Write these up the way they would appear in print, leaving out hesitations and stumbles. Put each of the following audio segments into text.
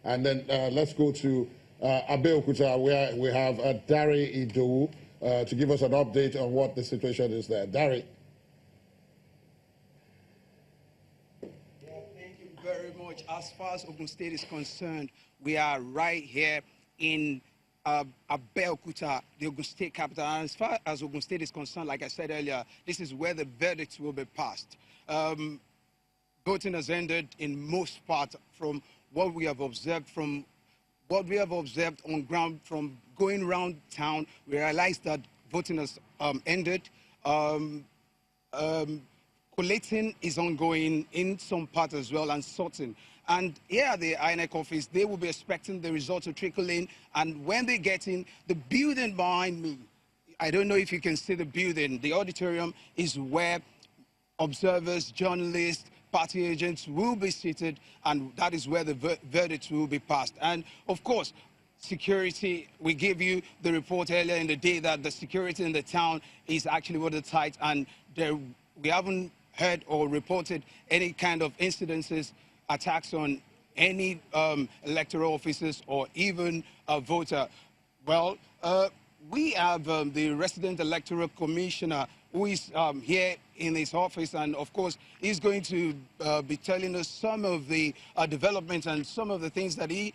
And then let's go to Abeokuta, where we have Dari Idowu to give us an update on what the situation is there. Dari. Thank you very much. As far as Ogun State is concerned, we are right here in Abeokuta, the Ogun State capital. And as far as Ogun State is concerned, like I said earlier, this is where the verdict will be passed. Voting has ended in most parts from what we have observed on ground from going around town. We realized that voting has ended. Collating is ongoing in some parts as well, and sorting. And here at the INEC office, they will be expecting the results to trickle in. And when they get in, the building behind me, I don't know if you can see the building, the auditorium is where observers, journalists, party agents will be seated, and that is where the verdict will be passed. And of course, security, we gave you the report earlier in the day that the security in the town is actually watertight, and we haven't heard or reported any kind of incidences, attacks on any electoral officers or even a voter. Well, we have the resident electoral commissioner who is here in his office, and of course he's going to be telling us some of the developments and some of the things that he,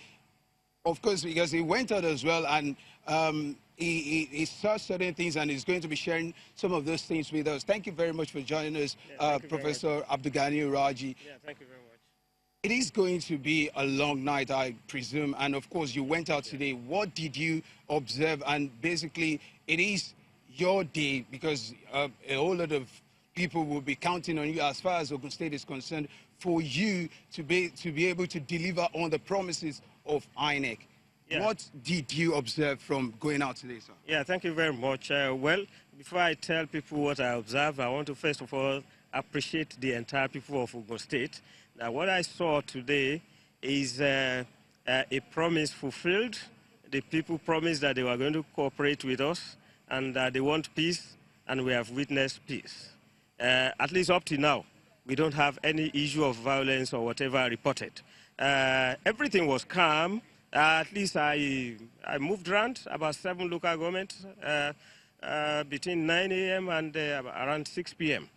of course, because he went out as well, and he saw certain things, and he's going to be sharing some of those things with us. Thank you very much for joining us, Professor Abdulgani Raji. Yeah, thank you very much. It is going to be a long night, I presume, and of course you went out today. What did you observe? And basically, it is your day, because a whole lot of people will be counting on you as far as Ogun State is concerned, for you to be able to deliver on the promises of INEC. Yeah. What did you observe from going out today, sir? Yeah, thank you very much. Well, before I tell people what I observed, I want to first of all appreciate the entire people of Ogun State. Now, what I saw today is a promise fulfilled. The people promised that they were going to cooperate with us, and they want peace, and we have witnessed peace. At least up to now, we don't have any issue of violence or whatever reported. Everything was calm. At least I moved around about 7 local governments between 9 a.m. and around 6 p.m.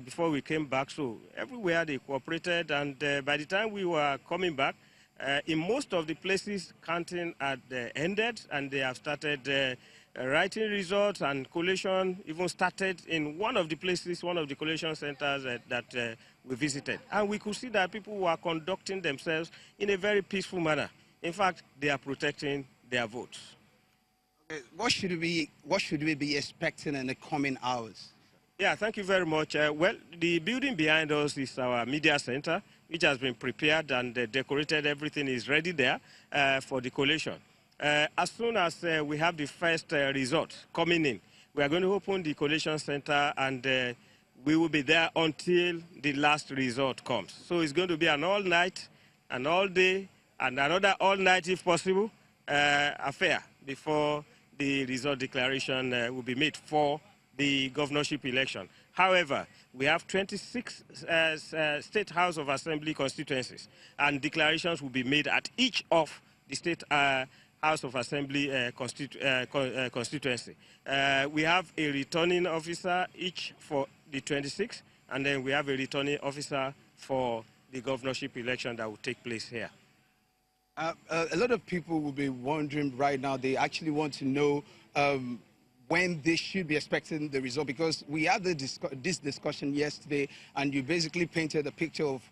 Before we came back. So everywhere they cooperated, and by the time we were coming back, in most of the places, counting had ended, and they have started writing results, and collation even started in one of the places, one of the collation centers that we visited. And we could see that people were conducting themselves in a very peaceful manner. In fact, they are protecting their votes. Okay. What should we be expecting in the coming hours? Yeah, thank you very much. Well, the building behind us is our media center, which has been prepared and decorated. Everything is ready there for the collation. As soon as we have the first result coming in, we are going to open the collation center, and we will be there until the last result comes. So it's going to be an all-night, an all-day, and another all-night, if possible, affair before the result declaration will be made for the governorship election. However, we have 26 State House of Assembly constituencies, and declarations will be made at each of the State House of Assembly constituency. We have a returning officer each for the 26, and then we have a returning officer for the governorship election that will take place here. A lot of people will be wondering right now, they actually want to know when they should be expecting the result, because we had this discussion yesterday, and you basically painted a picture of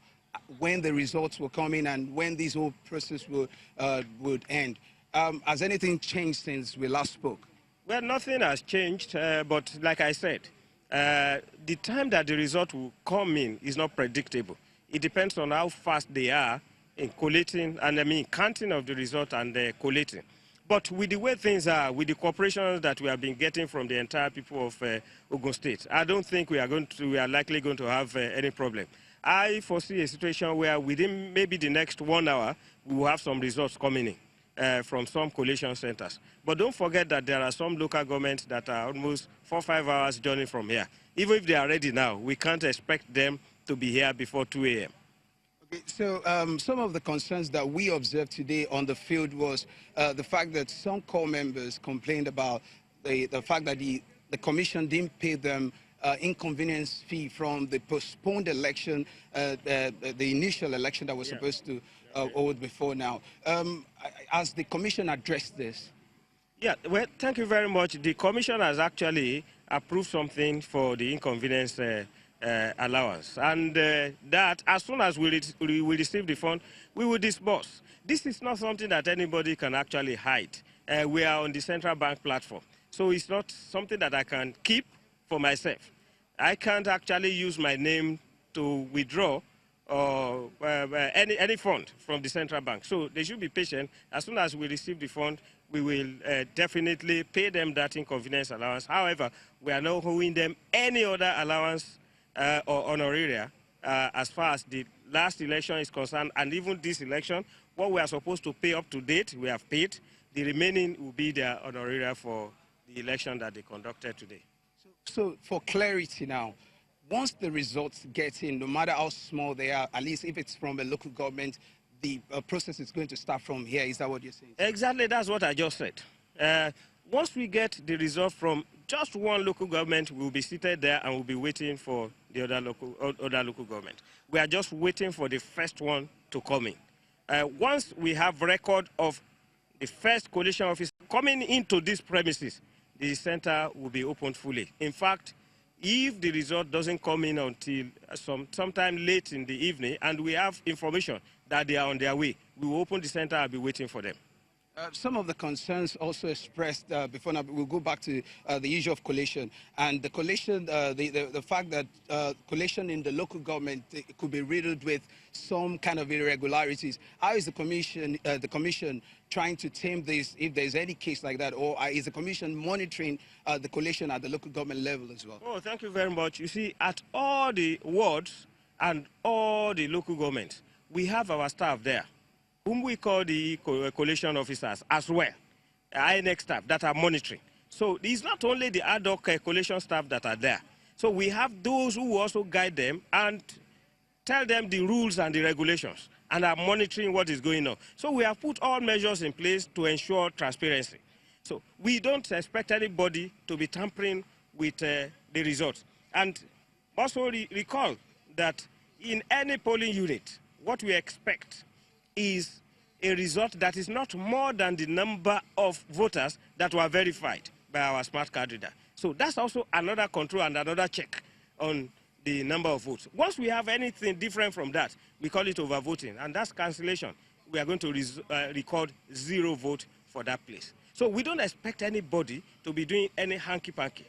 when the results will come in and when this whole process would end. Has anything changed since we last spoke? Well, nothing has changed, but like I said, the time that the result will come in is not predictable. It depends on how fast they are in collating, and counting of the result and collating. But with the way things are, with the cooperation that we have been getting from the entire people of Ogun State, I don't think we are likely going to have any problem. I foresee a situation where within maybe the next 1 hour, we will have some results coming in from some collation centers. But don't forget that there are some local governments that are almost 4 or 5 hours journey from here. Even if they are ready now, we can't expect them to be here before 2 a.m. So some of the concerns that we observed today on the field was the fact that some core members complained about the fact that the commission didn't pay them inconvenience fee from the postponed election, the initial election that was supposed to hold before now. Has the commission addressed this? Yeah, well, thank you very much. The commission has actually approved something for the inconvenience allowance. And that, as soon as we receive the fund, we will disburse. This is not something that anybody can actually hide. We are on the central bank platform. So it's not something that I can keep for myself. I can't actually use my name to withdraw any fund from the central bank. So they should be patient. As soon as we receive the fund, we will definitely pay them that inconvenience allowance. However, we are not owing them any other allowance or honoraria as far as the last election is concerned, and even this election, what we are supposed to pay up to date, we have paid. The remaining will be their honoraria for the election that they conducted today. So for clarity now, once the results get in, no matter how small they are, at least if it's from a local government, the process is going to start from here. Is that what you're saying? Exactly, that's what I just said. Once we get the result from just one local government, we'll be seated there and we'll be waiting for the other local government. We are just waiting for the first one to come in. Once we have record of the first coalition officer coming into these premises, the center will be opened fully. In fact, if the result doesn't come in until sometime late in the evening, and we have information that they are on their way, we will open the center and be waiting for them. Some of the concerns also expressed before now, we'll go back to the issue of collation. And the collation, the fact that collation in the local government could be riddled with some kind of irregularities. How is the commission trying to tame this, if there's any case like that? Or is the commission monitoring the collation at the local government level as well? Oh, thank you very much. You see, at all the wards and all the local governments, we have our staff there, whom we call the collation officers as well, INEC staff that are monitoring. So it's not only the ad hoc collation staff that are there. So we have those who also guide them and tell them the rules and the regulations and are monitoring what is going on. So we have put all measures in place to ensure transparency. So we don't expect anybody to be tampering with the results. And also recall that in any polling unit, what we expect is a result that is not more than the number of voters that were verified by our smart card reader. So that's also another control and another check on the number of votes. Once we have anything different from that, we call it overvoting, and that's cancellation. We are going to record 0 vote for that place. So we don't expect anybody to be doing any hanky-panky.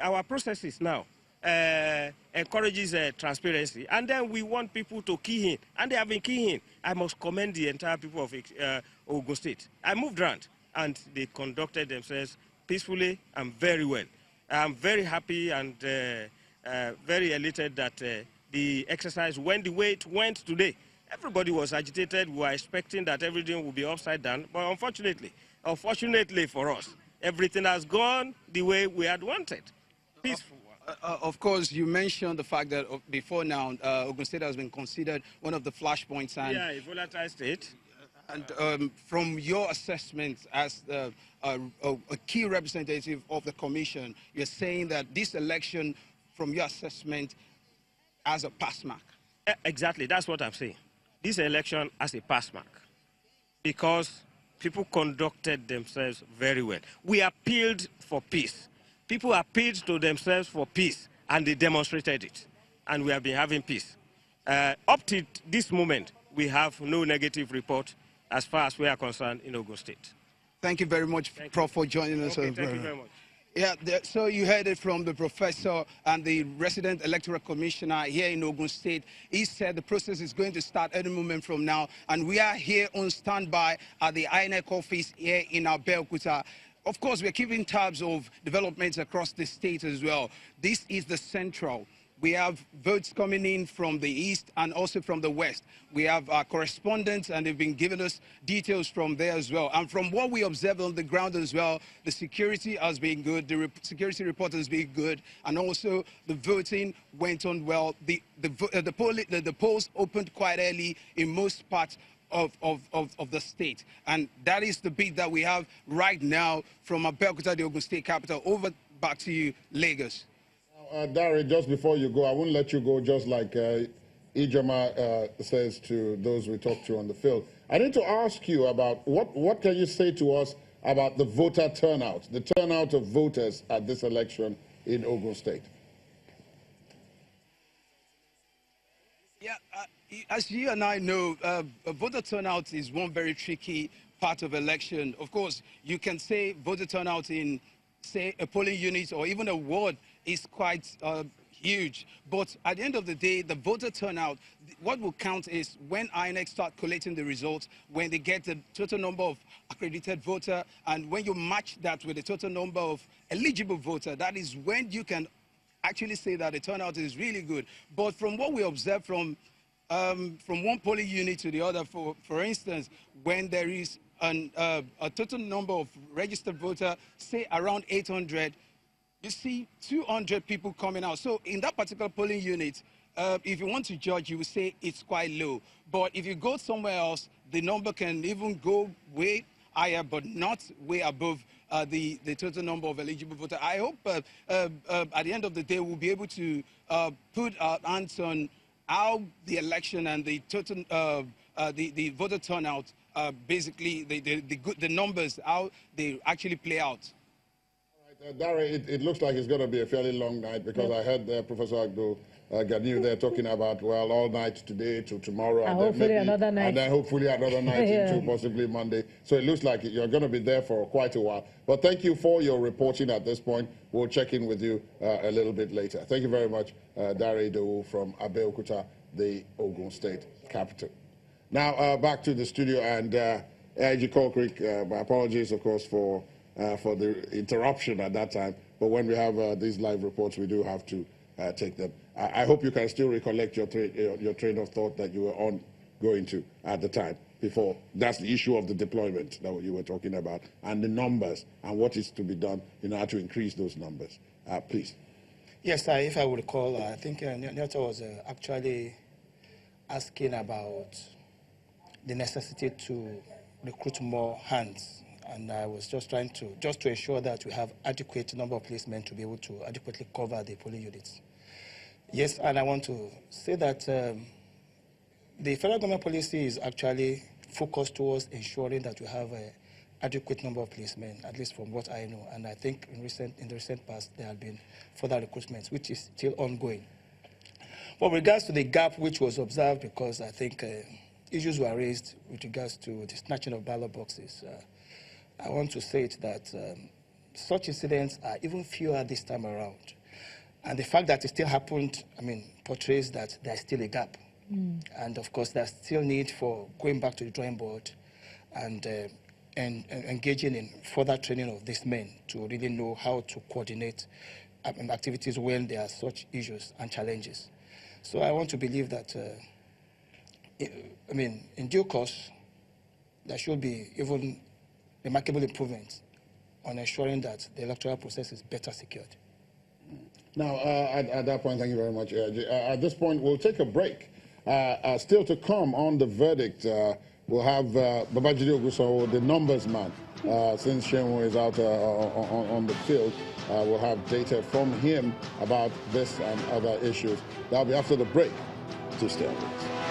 Our processes now encourages transparency, and then we want people to key in, and they have been keying in. I must commend the entire people of Ogun State. I moved around, and they conducted themselves peacefully and very well. I'm very happy and very elated that the exercise went the way it went today. Everybody was agitated. We were expecting that everything would be upside down, but unfortunately for us, everything has gone the way we had wanted. Peaceful. Of course, you mentioned the fact that before now, Ogun State has been considered one of the flashpoints. And, yeah, a volatile state. And from your assessment as a key representative of the commission, you're saying that this election, from your assessment, has a pass mark. Exactly, that's what I'm saying. This election has a pass mark because people conducted themselves very well. We appealed for peace. People appealed to themselves for peace, and they demonstrated it. And we have been having peace. Up to this moment, we have no negative report as far as we are concerned in Ogun State. Thank you very much, Prof, for joining us. Okay, thank you very much. Yeah, so you heard it from the professor and the resident electoral commissioner here in Ogun State. He said the process is going to start any moment from now, and we are here on standby at the INEC office here in Abeokuta. Of course, we're keeping tabs of developments across the state as well. This is the central We have votes coming in from the east and also from the west. We have our correspondents, and they've been giving us details from there as well. And from what we observe on the ground as well, the security has been good, the security report has been good, and also the voting went on well. The polls opened quite early in most parts of the state. And that is the beat that we have right now from Abeokuta, the Ogun State capital. Over back to you, Lagos. Dari, just before you go, I won't let you go just like Ijoma says to those we talked to on the field. I need to ask you about what can you say to us about the voter turnout, the turnout of voters at this election in Ogun State? Yeah, as you and I know, voter turnout is one very tricky part of election. Of course, you can say voter turnout in, say, a polling unit or even a ward is quite huge. But at the end of the day, the voter turnout, what will count is when INEC start collating the results, when they get the total number of accredited voter, and when you match that with the total number of eligible voter, that is when you can actually say that the turnout is really good. But from what we observe from one polling unit to the other, for instance, when there is a total number of registered voters, say around 800, you see 200 people coming out. So in that particular polling unit, if you want to judge, you will say it's quite low. But if you go somewhere else, the number can even go way higher, but not way above the total number of eligible voters. I hope at the end of the day, we'll be able to put our hands on how the election and the total the voter turnout, basically the numbers, how they actually play out. All right, Dari, it looks like it's going to be a fairly long night because I heard Professor Agbo Ganiu there talking about, well, all night today to tomorrow. And hopefully maybe another night. And then hopefully another night into possibly Monday. So it looks like you're going to be there for quite a while. But thank you for your reporting at this point. We'll check in with you a little bit later. Thank you very much, Dari Idowu from Abeokuta, the Ogun State capital. Now, back to the studio, and AIG Colcrick, my apologies, of course, for the interruption at that time. But when we have these live reports, we do have to take them. I hope you can still recollect your train of thought that you were on going to at the time before. That's the issue of the deployment that you were talking about, and the numbers, and what is to be done in order to increase those numbers. Please. Yes, if I would recall, I think Nyota was actually asking about the necessity to recruit more hands. And I was just trying to ensure that we have adequate number of policemen to be able to adequately cover the polling units. Yes, and I want to say that the federal government policy is actually focused towards ensuring that we have an adequate number of policemen, at least from what I know. And I think in the recent past, there have been further recruitments, which is still ongoing. But with regards to the gap which was observed, because I think issues were raised with regards to the snatching of ballot boxes, I want to say it that such incidents are even fewer this time around. And the fact that it still happened, portrays that there's still a gap. And of course, there's still need for going back to the drawing board and engaging in further training of these men to really know how to coordinate activities when there are such issues and challenges. So I want to believe that, in due course, there should be even remarkable improvements on ensuring that the electoral process is better secured. Now, at that point, thank you very much, at this point, we'll take a break. Still to come on the verdict, we'll have Babajide Ogunsanwo, the numbers man. Since Shenwo is out on the field, we'll have data from him about this and other issues. That'll be after the break. To stay on this.